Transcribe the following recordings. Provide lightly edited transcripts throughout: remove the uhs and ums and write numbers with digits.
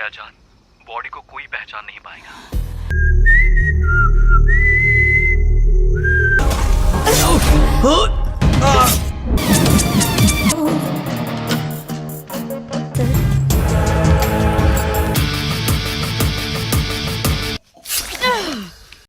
गया जान, बॉडी को कोई पहचान नहीं पाएगा।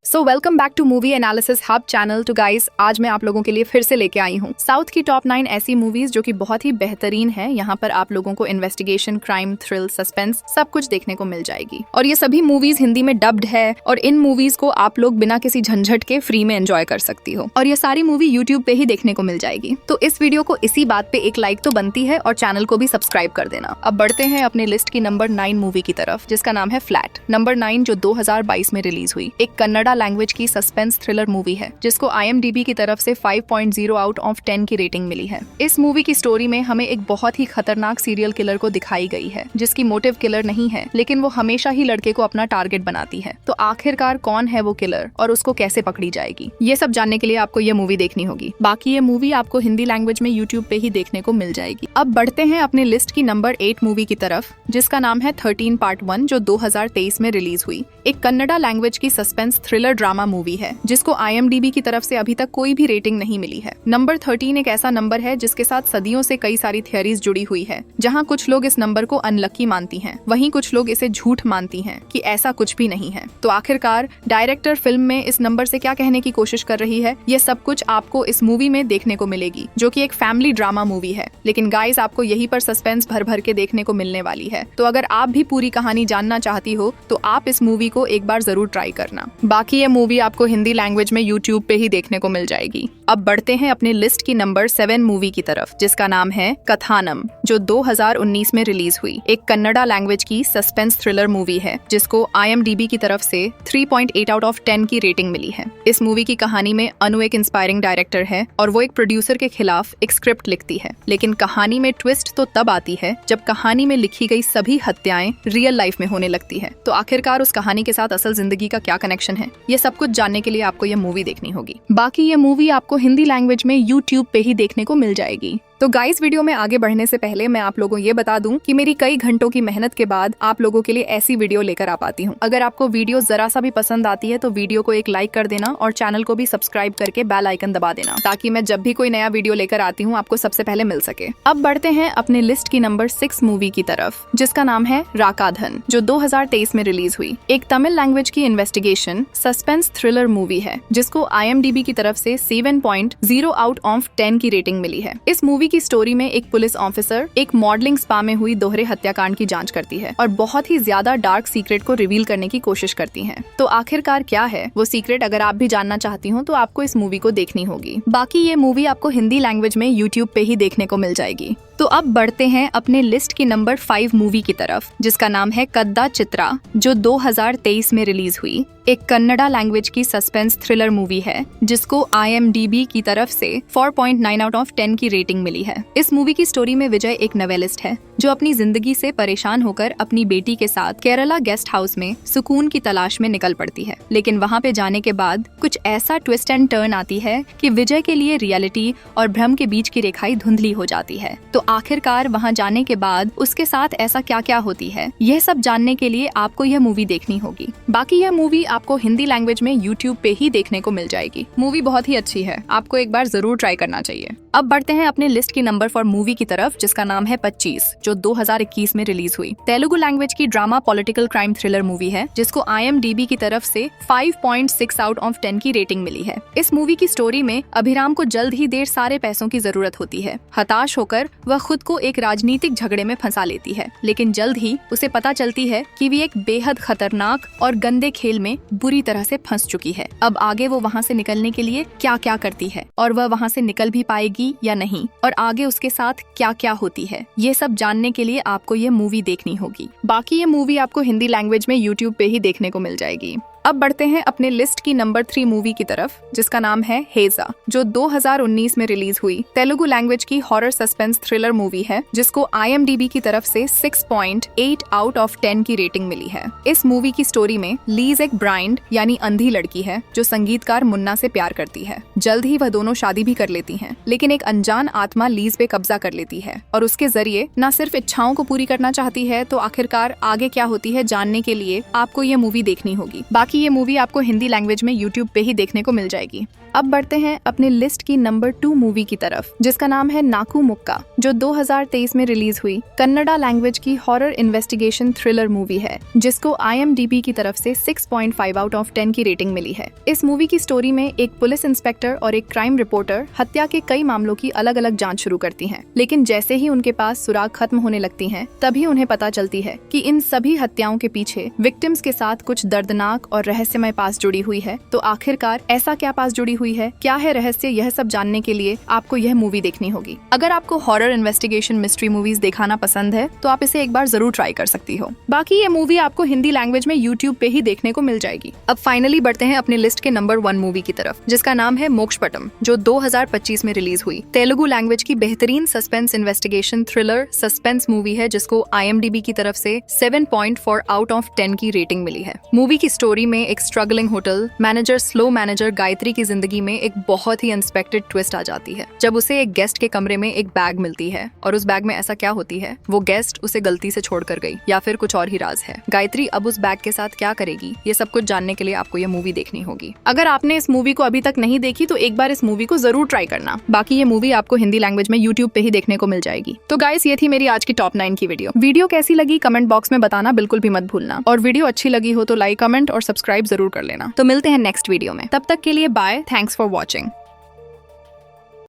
So welcome back to movie analysis hub channel. To guys, आज मैं आप लोगों के लिए फिर से लेके आई हूँ साउथ की टॉप 9 ऐसी मूवीज जो कि बहुत ही बेहतरीन है। यहाँ पर आप लोगों को इन्वेस्टिगेशन, क्राइम, थ्रिल, सस्पेंस सब कुछ देखने को मिल जाएगी। और ये सभी मूवीज हिंदी में डब्ड है और इन मूवीज को आप लोग बिना किसी झंझट के फ्री में एंजॉय कर सकती हो। और ये सारी मूवी यूट्यूब पे ही देखने को मिल जाएगी। तो इस वीडियो को इसी बात पे एक लाइक तो बनती है और चैनल को भी सब्सक्राइब कर देना। अब बढ़ते हैं अपने लिस्ट की नंबर 9 मूवी की तरफ, जिसका नाम है फ्लैट। नंबर 9 जो 2022 में रिलीज हुई, एक कन्नड़ा लैंग्वेज की सस्पेंस थ्रिलर मूवी है जिसको IMDb की तरफ से 5.0 आउट ऑफ 10 की रेटिंग मिली है। इस मूवी की स्टोरी में हमें एक बहुत ही खतरनाक सीरियल किलर को दिखाई गई है, जिसकी मोटिव किलर नहीं है, लेकिन वो हमेशा ही लड़के को अपना टारगेट बनाती है। तो आखिरकार कौन है वो किलर और उसको कैसे पकड़ी जाएगी, ये सब जानने के लिए आपको ये मूवी देखनी होगी। बाकी ये मूवी आपको हिंदी लैंग्वेज में यूट्यूब पे ही देखने को मिल जाएगी। अब बढ़ते हैं अपने लिस्ट की नंबर 8 मूवी की तरफ, जिसका नाम है 13 पार्ट 1 जो 2023 में रिलीज हुई। एक कन्नड़ा लैंग्वेज की सस्पेंस थ्रिलर ड्रामा मूवी है जिसको IMDb की तरफ से अभी तक कोई भी रेटिंग नहीं मिली है। नंबर 13 एक ऐसा नंबर है जिसके साथ सदियों से कई सारी थियरीज जुड़ी हुई है, जहां कुछ लोग इस नंबर को अनलकी मानती हैं, वहीं कुछ लोग इसे झूठ मानती हैं कि ऐसा कुछ भी नहीं है। तो आखिरकार डायरेक्टर फिल्म में इस नंबर से क्या कहने की कोशिश कर रही है, ये सब कुछ आपको इस मूवी में देखने को मिलेगी, जो कि एक फैमिली ड्रामा मूवी है। लेकिन गाइस, आपको यहीं पर सस्पेंस भर भर के देखने को मिलने वाली है। तो अगर आप भी पूरी कहानी जानना चाहती हो तो आप इस मूवी को एक बार जरूर ट्राई करना। बाकी ये मूवी आपको हिंदी लैंग्वेज में यूट्यूब पे ही देखने को मिल जाएगी। अब बढ़ते हैं अपने लिस्ट की नंबर 7 मूवी की तरफ, जिसका नाम है कथानम, जो 2019 में रिलीज हुई। एक कन्नड़ा लैंग्वेज की सस्पेंस थ्रिलर मूवी है जिसको IMDb की तरफ से 3.8 आउट ऑफ 10 की रेटिंग मिली है। इस मूवी की कहानी में अनु एक इंस्पायरिंग डायरेक्टर है और वो एक प्रोड्यूसर के खिलाफ एक स्क्रिप्ट लिखती है। लेकिन कहानी में ट्विस्ट तो तब आती है जब कहानी में लिखी गई सभी हत्याएं रियल लाइफ में होने लगती है। तो आखिरकार उस कहानी के साथ असल जिंदगी का क्या कनेक्शन है, ये सब कुछ जानने के लिए आपको ये मूवी देखनी होगी। बाकी ये मूवी आपको हिंदी लैंग्वेज में यूट्यूब पे ही देखने को मिल जाएगी। तो गाइस, वीडियो में आगे बढ़ने से पहले मैं आप लोगों ये बता दूं कि मेरी कई घंटों की मेहनत के बाद आप लोगों के लिए ऐसी वीडियो लेकर आ पाती हूँ। अगर आपको वीडियो जरा सा भी पसंद आती है तो वीडियो को एक लाइक कर देना और चैनल को भी सब्सक्राइब करके बेल आइकन दबा देना, ताकि मैं जब भी कोई नया वीडियो लेकर आती हूँ आपको सबसे पहले मिल सके। अब बढ़ते हैं अपने लिस्ट की नंबर 6 मूवी की तरफ, जिसका नाम है राकाधन, जो 2023 में रिलीज हुई। एक तमिल लैंग्वेज की इन्वेस्टिगेशन सस्पेंस थ्रिलर मूवी है जिसको IMDb की तरफ से 7.0 आउट ऑफ 10 की रेटिंग मिली है। इस मूवी की स्टोरी में एक पुलिस ऑफिसर एक मॉडलिंग स्पा में हुई दोहरे हत्याकांड की जांच करती है और बहुत ही ज्यादा डार्क सीक्रेट को रिवील करने की कोशिश करती है। तो आखिरकार क्या है वो सीक्रेट, अगर आप भी जानना चाहती हो तो आपको इस मूवी को देखनी होगी। बाकी ये मूवी आपको हिंदी लैंग्वेज में यूट्यूब पे ही देखने को मिल जाएगी। तो अब बढ़ते हैं अपने लिस्ट की नंबर 5 मूवी की तरफ, जिसका नाम है कद्दा चित्रा, जो 2023 में रिलीज हुई। एक कन्नड़ा लैंग्वेज की सस्पेंस थ्रिलर मूवी है जिसको IMDb की तरफ से 4.9 आउट ऑफ 10 की रेटिंग मिली है। इस मूवी की स्टोरी में विजय एक नोवेलिस्ट है जो अपनी जिंदगी से परेशान होकर अपनी बेटी के साथ केरला गेस्ट हाउस में सुकून की तलाश में निकल पड़ती है। लेकिन वहाँ पे जाने के बाद कुछ ऐसा ट्विस्ट एंड टर्न आती है कि विजय के लिए रियलिटी और भ्रम के बीच की रेखाएं धुंधली हो जाती है। तो आखिरकार वहाँ जाने के बाद उसके साथ ऐसा क्या क्या होती है, यह सब जानने के लिए आपको यह मूवी देखनी होगी। बाकी यह मूवी आपको हिंदी लैंग्वेज में यूट्यूब पे ही देखने को मिल जाएगी। मूवी बहुत ही अच्छी है, आपको एक बार जरूर ट्राई करना चाहिए। अब बढ़ते हैं अपने लिस्ट की नंबर 4 मूवी की तरफ, जिसका नाम है 25, जो 2021 में रिलीज हुई। तेलुगु लैंग्वेज की drama political crime thriller movie है जिसको IMDb की तरफ से 5.6 आउट ऑफ 10 की रेटिंग मिली है। इस मूवी की स्टोरी में अभिराम को जल्द ही देर सारे पैसों की जरूरत होती है। हताश होकर वह खुद को एक राजनीतिक झगड़े में फंसा लेती है, लेकिन जल्द ही उसे पता चलती है कि वे एक बेहद खतरनाक और गंदे खेल में बुरी तरह से फंस चुकी है। अब आगे वो वहाँ से निकलने के लिए क्या क्या करती है और वह वहाँ से निकल भी पाएगी या नहीं, और आगे उसके साथ क्या क्या होती है, ये सब जानने के लिए आपको ये मूवी देखनी होगी। बाकी ये मूवी आपको हिंदी लैंग्वेज में यूट्यूब पे ही देखने को मिल जाएगी। अब बढ़ते हैं अपने लिस्ट की नंबर 3 मूवी की तरफ, जिसका नाम है हेजा, जो 2019 में रिलीज हुई तेलुगु लैंग्वेज की हॉरर सस्पेंस थ्रिलर मूवी है, जिसको IMDb की तरफ से 6.8 आउट ऑफ 10 की रेटिंग मिली है। इस मूवी की स्टोरी में लीज एक ब्लाइंड यानी अंधी लड़की है जो संगीतकार मुन्ना से प्यार करती है। जल्द ही वह दोनों शादी भी कर लेती हैं, लेकिन एक अनजान आत्मा लीज पे कब्जा कर लेती है और उसके जरिए न सिर्फ इच्छाओं को पूरी करना चाहती है, तो आखिरकार आगे क्या होती है जानने के लिए आपको ये मूवी देखनी होगी। बाकी ये मूवी आपको हिंदी लैंग्वेज में YouTube पे ही देखने को मिल जाएगी। अब बढ़ते हैं अपने लिस्ट की नंबर 2 मूवी की तरफ, जिसका नाम है नाकू मुक्का, जो 2023 में रिलीज हुई कन्नड़ा लैंग्वेज की हॉरर इन्वेस्टिगेशन थ्रिलर मूवी है, जिसको IMDb की तरफ से 6.5 आउट ऑफ 10 की रेटिंग मिली है। इस मूवी की स्टोरी में एक पुलिस इंस्पेक्टर और एक क्राइम रिपोर्टर हत्या के कई मामलों की अलग अलग जांच शुरू करती हैं, लेकिन जैसे ही उनके पास सुराग खत्म होने लगती हैं, तभी उन्हें पता चलती है कि इन सभी हत्याओं के पीछे विक्टिम्स के साथ कुछ दर्दनाक और रहस्यमय पास जुड़ी हुई है। तो आखिरकार ऐसा क्या पास जुड़ी हुई है, क्या है रहस्य, यह सब जानने के लिए आपको यह मूवी देखनी होगी। अगर आपको हॉरर इन्वेस्टिगेशन मिस्ट्री मूवीज दिखाना पसंद है तो आप इसे एक बार जरूर ट्राई कर सकती हो। बाकी ये मूवी आपको हिंदी लैंग्वेज में YouTube पे ही देखने को मिल जाएगी। अब फाइनली बढ़ते हैं अपने लिस्ट के नंबर 1 मूवी की तरफ, जिसका नाम है मोक्षपटम, जो 2025 में रिलीज हुई तेलुगु लैंग्वेज की बेहतरीन suspense investigation thriller suspense movie है, जिसको IMDb की तरफ से 7.4 आउट ऑफ 10 की रेटिंग मिली है। मूवी की स्टोरी में एक struggling hotel manager slow manager Gayatri की जिंदगी में एक बहुत ही अनएक्सपेक्टेड ट्विस्ट आ जाती है, जब उसे एक गेस्ट के कमरे में एक बैग मिलती है और उस बैग में ऐसा क्या होती है, वो गेस्ट उसे गलती से छोड़ कर गई या फिर कुछ और ही राज है। गायत्री अब उस बैग के साथ क्या करेगी, ये सब कुछ जानने के लिए आपको ये मूवी देखनी होगी। अगर आपने इस मूवी को अभी तक नहीं देखी तो एक बार इस मूवी को जरूर ट्राई करना। बाकी ये मूवी आपको हिंदी लैंग्वेज में YouTube पे ही देखने को मिल जाएगी। तो गाइस, ये थी मेरी आज की टॉप 9 की वीडियो कैसी लगी कमेंट बॉक्स में बताना बिल्कुल भी मत भूलना, और वीडियो अच्छी लगी हो तो लाइक कमेंट और सब्सक्राइब जरूर कर लेना। तो मिलते हैं नेक्स्ट वीडियो में, तब तक के लिए बाय, थैंक्स फॉर वॉचिंग।